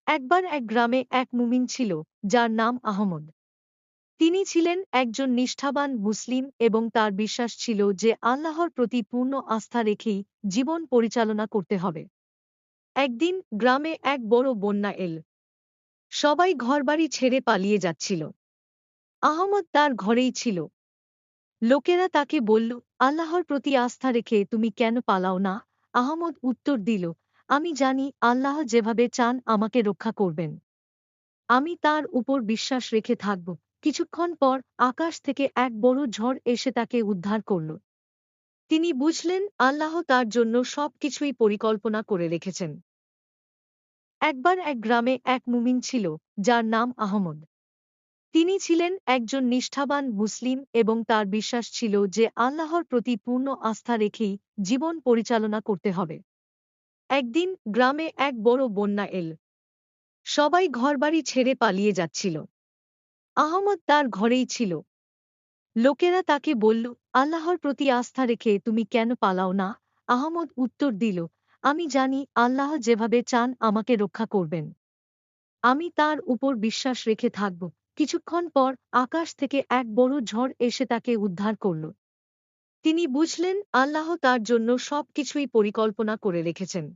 একবার এক গ্রামে এক মুমিন ছিল, যার নাম আহমদ। তিনি ছিলেন একজন নিষ্ঠাবান মুসলিম এবং তার বিশ্বাস ছিল যে আল্লাহর প্রতি পূর্ণ আস্থা রেখেই জীবন পরিচালনা করতে হবে। একদিন গ্রামে এক বড় বন্যা এল। সবাই ঘরবাড়ি ছেড়ে পালিয়ে যাচ্ছিল। আহমদ তার ঘরেই ছিল। লোকেরা তাকে বলল, আল্লাহর প্রতি আস্থা রেখে তুমি কেন পালাও না? আহমদ উত্তর দিল, আমি জানি আল্লাহ যেভাবে চান আমাকে রক্ষা করবেন। আমি তার উপর বিশ্বাস রেখে থাকব। কিছুক্ষণ পর আকাশ থেকে এক বড় ঝড় এসে তাকে উদ্ধার করল। তিনি বুঝলেন আল্লাহ তার জন্য সবকিছুই পরিকল্পনা করে রেখেছেন। একবার এক গ্রামে এক মুমিন ছিল, যার নাম আহমদ। তিনি ছিলেন একজন নিষ্ঠাবান মুসলিম এবং তার বিশ্বাস ছিল যে আল্লাহর প্রতি পূর্ণ আস্থা রেখেই জীবন পরিচালনা করতে হবে। একদিন গ্রামে এক বড় বন্যা এল। সবাই ঘরবাড়ি ছেড়ে পালিয়ে যাচ্ছিল। আহমদ তার ঘরেই ছিল। লোকেরা তাকে বলল, আল্লাহর প্রতি আস্থা রেখে তুমি কেন পালাও না? আহমদ উত্তর দিল, আমি জানি আল্লাহ যেভাবে চান আমাকে রক্ষা করবেন। আমি তার উপর বিশ্বাস রেখে থাকব। কিছুক্ষণ পর আকাশ থেকে এক বড় ঝড় এসে তাকে উদ্ধার করল। তিনি বুঝলেন আল্লাহ তার জন্য সবকিছুই পরিকল্পনা করে রেখেছেন।